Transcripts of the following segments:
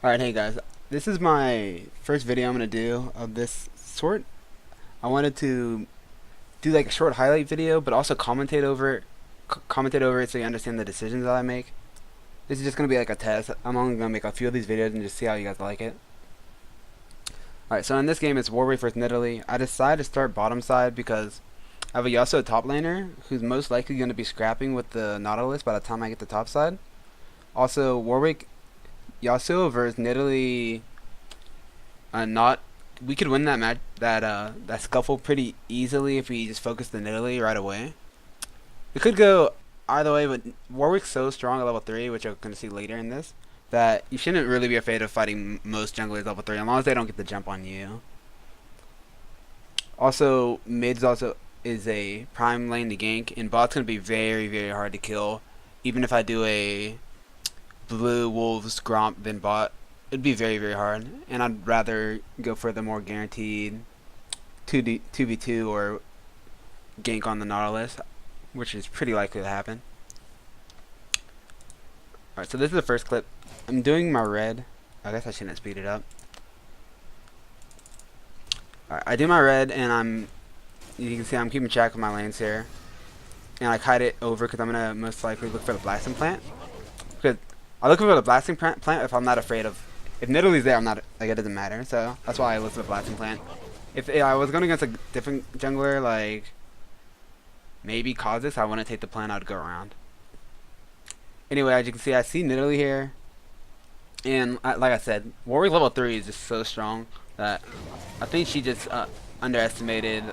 Alright, hey guys, this is my first video I'm going to do of this sort. I wanted to do like a short highlight video, but also commentate over it so you understand the decisions that I make. This is just going to be like a test. I'm only going to make a few of these videos and just see how you guys like it. Alright, so in this game it's Warwick versus Italy. I decided to start bottom side because I have a Yasuo top laner who's most likely going to be scrapping with the Nautilus by the time I get to top side. Also, Warwick Yasuo versus Nidalee, not we could win that match, that scuffle pretty easily if we just focus the Nidalee right away. It could go either way, but Warwick's so strong at level 3, which you're going to see later in this, that you shouldn't really be afraid of fighting most junglers level 3 as long as they don't get the jump on you. Also, mid's also is a prime lane to gank, and bot's going to be very, very hard to kill. Even if I do a blue wolves gromp than bot, it'd be very, very hard, and I'd rather go for the more guaranteed 2v2 or gank on the Nautilus, which is pretty likely to happen. Alright, so this is the first clip. I'm doing my red. I guess I shouldn't speed it up. Alright, I do my red, and you can see I'm keeping track of my lanes here, and I kite it over because I'm gonna most likely look for the blasting plant. Because I look for the blasting plant if I'm not afraid of. If Nidalee's there, I'm not, like, it doesn't matter. So that's why I look for the blasting plant. If I was going against a different jungler, like maybe Kha'Zix, I wouldn't take the plant. I'd go around. Anyway, as you can see, I see Nidalee here, and like I said, Warwick level 3 is just so strong that I think she just underestimated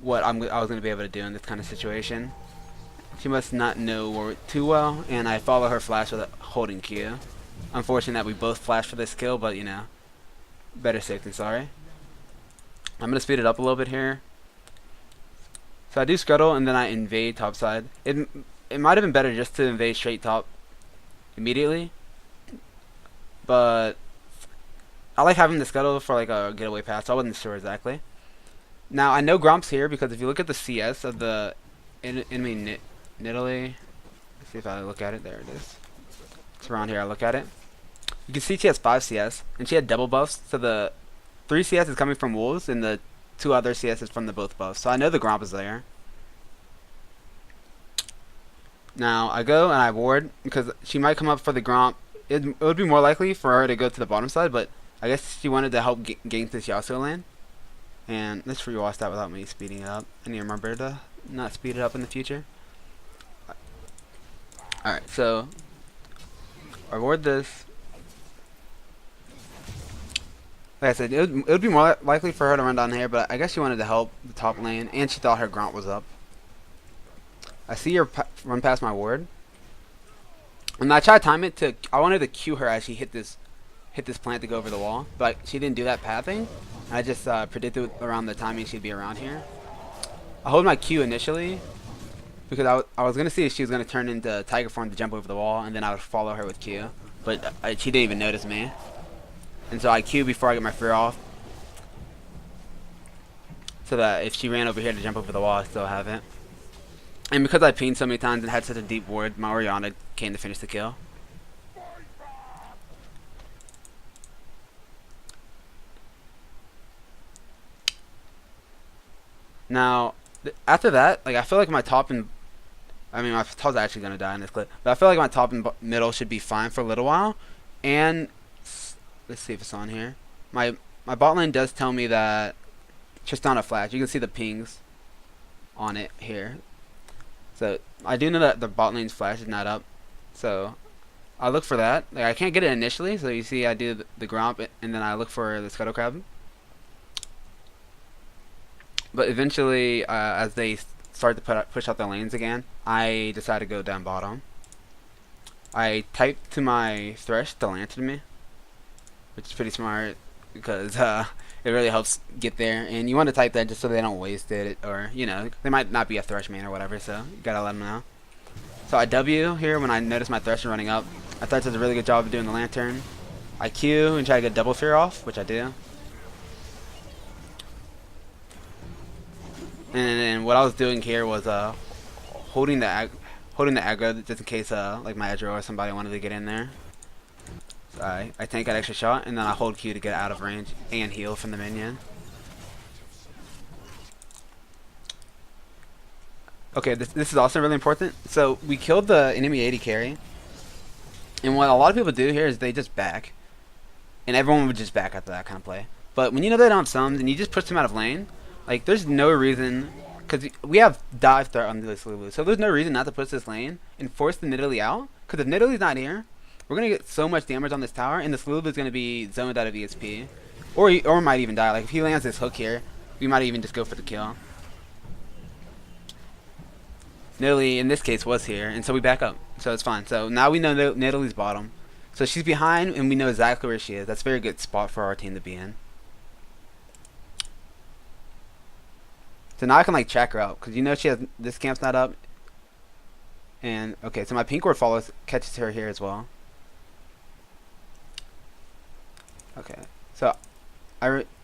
what I was going to be able to do in this kind of situation. She must not know Warwick too well, and I follow her flash with a holding Q. Unfortunate that we both flashed for this kill, but you know, better safe than sorry. I'm gonna speed it up a little bit here. So I do scuttle and then I invade top side. It might have been better just to invade straight top immediately, but I like having the scuttle for like a getaway pass, so I wasn't sure exactly. Now I know Gromp's here because if you look at the CS of the enemy Nidalee, let's see if I look at it. There it is. It's around here. I look at it. You can see she has 5 CS, and she had double buffs. So the 3 CS is coming from wolves, and the 2 other CS is from the both buffs. So I know the Gromp is there. Now I go and I ward because she might come up for the Gromp. It would be more likely for her to go to the bottom side, but I guess she wanted to help gank this Yasuo lane. And let's rewatch that without me speeding it up. I need to remember to not speed it up in the future. Alright, so I ward this. Like I said, it would be more likely for her to run down here, but I guess she wanted to help the top lane, and she thought her Gromp was up. I see her run past my ward, and I tried to time it to. I wanted to cue her as she hit this plant to go over the wall, but she didn't do that pathing. I just predicted around the timing she'd be around here. I hold my Q initially because I was gonna see if she was gonna turn into tiger form to jump over the wall, and then I would follow her with Q. But she didn't even notice me, and so I Q before I get my fear off, so that if she ran over here to jump over the wall, I still have it. And because I pinged so many times and had such a deep ward, my Orianna came to finish the kill. Now, after that, like I feel like my top and my top's actually gonna die in this clip, but I feel like my top and middle should be fine for a little while. And let's see if it's on here. My bot lane does tell me that Tristana flash. You can see the pings on it here. So I do know that the bot lane's flash is not up. So I look for that. Like I can't get it initially, so you see I do the Gromp and then I look for the Scuttle Crab. But eventually, as they start to push out the lanes again, I decide to go down bottom. I type to my Thresh to lantern me, which is pretty smart because it really helps get there. And you want to type that just so they don't waste it, or you know, they might not be a Thresh main or whatever, so you gotta let them know. So I W here when I notice my Thresh is running up. I thought does a really good job of doing the lantern. I Q and try to get double fear off, which I do. And what I was doing here was holding the aggro just in case like my Edro or somebody wanted to get in there. I tank that extra shot, and then I hold Q to get out of range and heal from the minion. Okay, this is also really important. So we killed the enemy AD carry, and what a lot of people do here is they just back, and everyone would just back after that kind of play. But when you know they don't have sums and you just push them out of lane, like there's no reason, because we have dive threat on this Lulu, so there's no reason not to push this lane and force the Nidalee out. Because if Nidalee's not here, we're gonna get so much damage on this tower, and this Lulu is gonna be zoned out of ESP, or might even die. Like if he lands this hook here, we might even just go for the kill. Nidalee, in this case, was here, and so we back up. So it's fine. So now we know Nidalee's bottom. So she's behind, and we know exactly where she is. That's a very good spot for our team to be in. So now I can, like, track her out, because you know she has, this camp's not up. And, okay, so my pink ward catches her here as well. Okay, so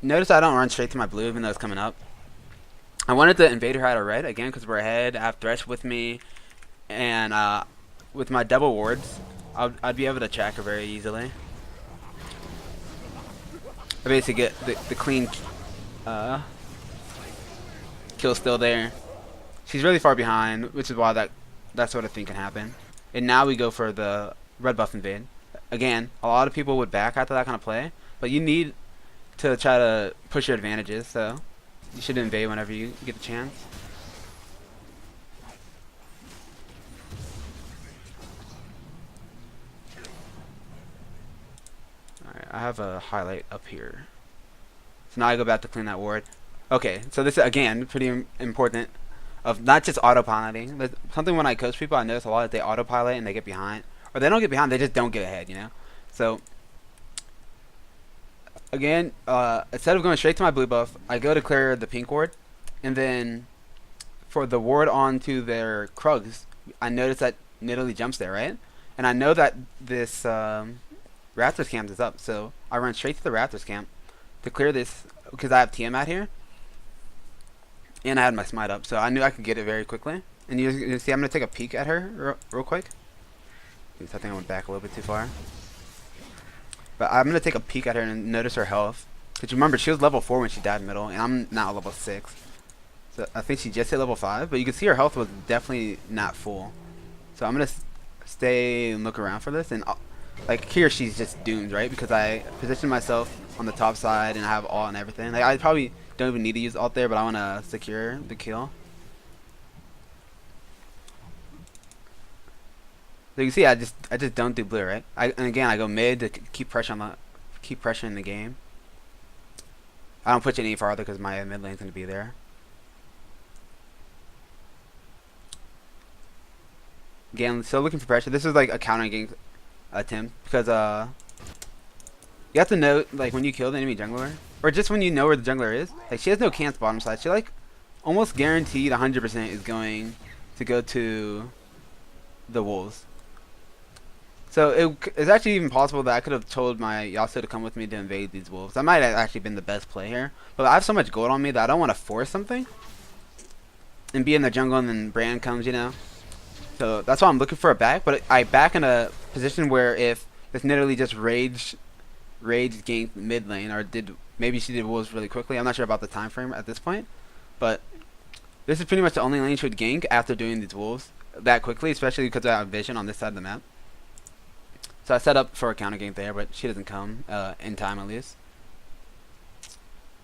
notice I don't run straight to my blue, even though it's coming up. I wanted to invade her out of red again because we're ahead. I have Thresh with me, and with my double wards, I'd be able to track her very easily. I basically get the clean kill still there. She's really far behind, which is why that sort of thing can happen. And now we go for the red buff invade. Again, a lot of people would back after that kind of play, but you need to try to push your advantages. So you should invade whenever you get the chance. Alright, I have a highlight up here. So now I go back to clean that ward. Okay, so this is, again, pretty important of not just autopiloting. Something when I coach people, I notice a lot that they autopilot and they get behind. Or they don't get behind, they just don't get ahead, you know? So, again, instead of going straight to my blue buff, I go to clear the pink ward, and then for the ward onto their Krugs, I notice that Nidalee jumps there, right? And I know that this Raptors camp is up, so I run straight to the Raptors camp to clear this, because I have Tiamat here, and I had my smite up, so I knew I could get it very quickly. And you see, I'm going to take a peek at her real quick. Oops, I think I went back a little bit too far. But I'm going to take a peek at her and notice her health. Because remember, she was level 4 when she died middle, and I'm now level 6. So I think she just hit level 5, but you can see her health was definitely not full. So I'm going to stay and look around for this. And like here, she's just doomed, right? Because I positioned myself on the top side and I have ult and everything. Like I probably don't even need to use ult there, but I want to secure the kill. So you can see, I just don't do blue, right? And again, I go mid to keep pressuring the game. I don't push it any farther because my mid lane's gonna be there. Again, still looking for pressure. This is like a counter game attempt because you have to know, like, when you kill the enemy jungler, or just when you know where the jungler is. Like, she has no cans bottom side. She like almost guaranteed 100% is going to go to the wolves. So it's actually even possible that I could have told my Yasuo to come with me to invade these wolves. That might have actually been the best play here. But I have so much gold on me that I don't want to force something and be in the jungle and then Brand comes, you know. So that's why I'm looking for a back. But I back in a position where if this Nidalee just rage ganked mid lane, or maybe she did wolves really quickly. I'm not sure about the time frame at this point. But this is pretty much the only lane she would gank after doing these wolves that quickly, especially because I have vision on this side of the map. So I set up for a counter gank there, but she doesn't come in time at least.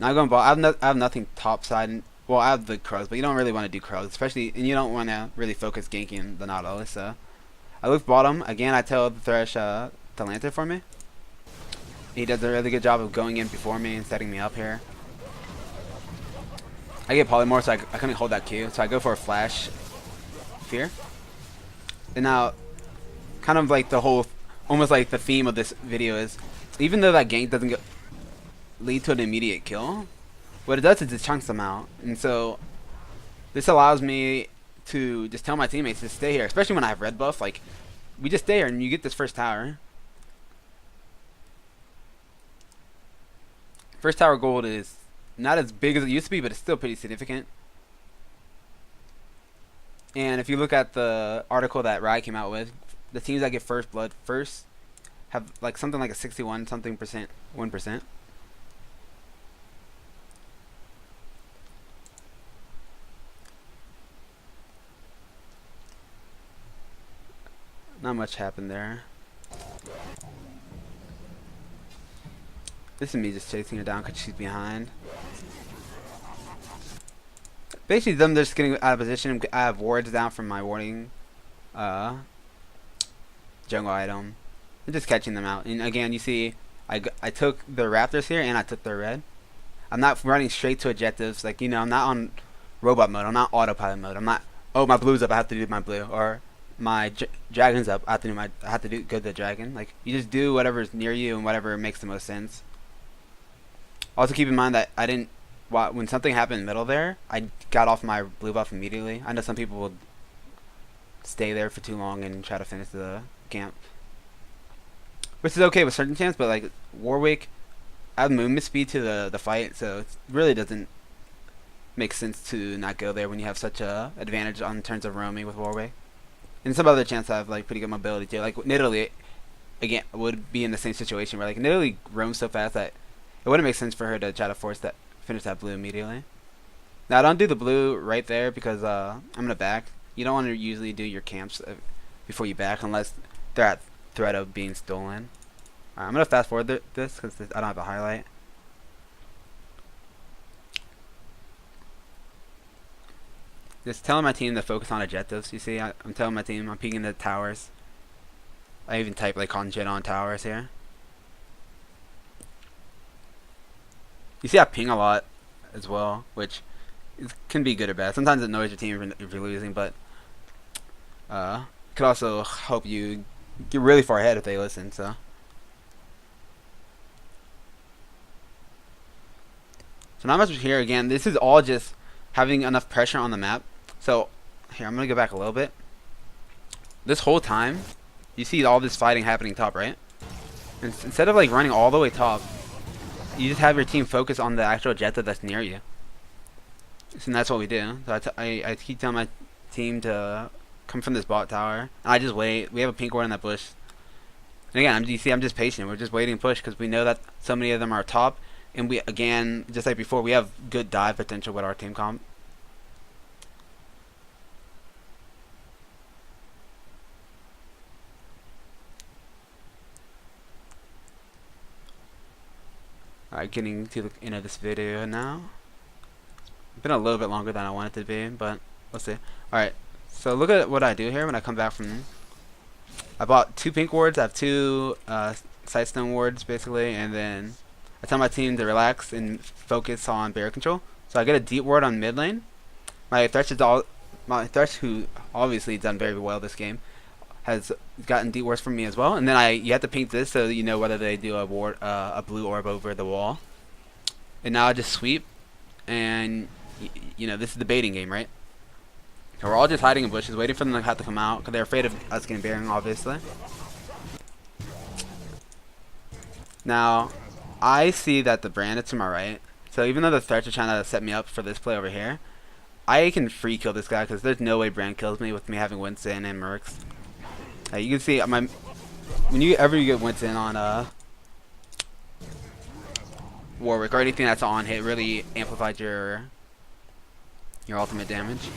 Now going ball. I have nothing top side. Well, I have the Krugs, but you don't really want to do Krugs, especially, and you don't want to really focus ganking the Nautilus. So I look bottom again. I tell the Thresh to lantern for me. He does a really good job of going in before me and setting me up here. I get polymorph, so I couldn't hold that Q, so I go for a flash fear. And now, kind of like the whole, almost like the theme of this video is, even though that gank doesn't lead to an immediate kill, what it does is it chunks them out. And so this allows me to just tell my teammates to stay here, especially when I have red buff. Like, we just stay here and you get this first tower. First tower gold is not as big as it used to be, but it's still pretty significant. And if you look at the article that Riot came out with, the teams that get first blood first have like something like a 61 something percent 1%. Not much happened there. This is me just chasing her down because she's behind. Basically, them just getting out of position. I have wards down from my warding jungle item. I'm just catching them out. And again, you see, I took the raptors here and I took their red. I'm not running straight to objectives. Like, you know, I'm not on robot mode. I'm not autopilot mode. I'm not, oh, my blue's up, I have to do my blue. Or my dragon's up, I have to go to the dragon. Like, you just do whatever's near you and whatever makes the most sense. Also keep in mind that I didn't, when something happened in the middle there, I got off my blue buff immediately. I know some people will stay there for too long and try to finish the camp, which is okay with certain champs, but like Warwick, I have movement speed to the fight, so it really doesn't make sense to not go there when you have such a advantage on terms of roaming with Warwick. And some other champs have like pretty good mobility too. Like Nidalee, again, would be in the same situation where like Nidalee roams so fast that it wouldn't make sense for her to try to finish that blue immediately. Now I don't do the blue right there because I'm gonna back. You don't want to usually do your camps before you back unless they're at threat of being stolen. Alright, I'm gonna fast forward this because I don't have a highlight. Just telling my team to focus on objectives. You see, I'm telling my team I'm peeking the towers. I even type like conjure on towers here. You see I ping a lot as well, which can be good or bad. Sometimes it annoys your team if you're losing, but could also help you get really far ahead if they listen. So not much here again. This is all just having enough pressure on the map. So here, I'm gonna go back a little bit. This whole time, you see all this fighting happening top, right? And instead of like running all the way top, you just have your team focus on the actual objective that's near you. And that's what we do. So I keep telling my team to come from this bot tower, and I just wait. We have a pink ward in that bush. And again, you see, I'm just patient. We're just waiting to push because we know that so many of them are top, and we, again, just like before, we have good dive potential with our team comp. Alright, getting to the end of this video now. It's been a little bit longer than I wanted to be, but let's see. Alright, so look at what I do here when I come back from... I bought 2 pink wards, I have 2 sightstone wards basically, and then I tell my team to relax and focus on barrier control. So I get a deep ward on mid lane. My Thresh, who obviously done very well this game, has gotten deep wards from me as well. And then you have to pink this so that you know whether they do a blue orb over the wall. And now I just sweep, and you know, this is the baiting game, right? So we're all just hiding in bushes, waiting for them to have to come out because they're afraid of us getting Baron, obviously. Now I see that the Brand is to my right, so even though the Thresh are trying to set me up for this play over here, I can free kill this guy because there's no way Brand kills me with me having Winston and Mercs. You can see when you get Winston on Warwick or anything that's on hit, really amplifies your ultimate damage.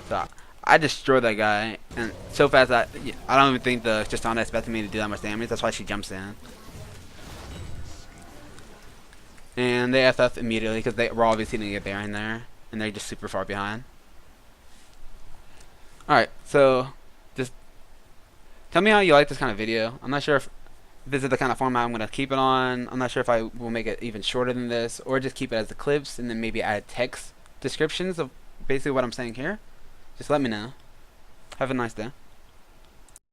So I destroyed that guy, and so fast that I don't even think the Tristana expected me to do that much damage. That's why she jumps in. And they FF immediately because they were obviously going to get Baron there, and they're just super far behind. Alright, so just tell me how you like this kind of video. I'm not sure if this is the kind of format I'm going to keep it on. I'm not sure if I will make it even shorter than this, or just keep it as the clips and then maybe add text descriptions of basically what I'm saying here. Just let me know. Have a nice day.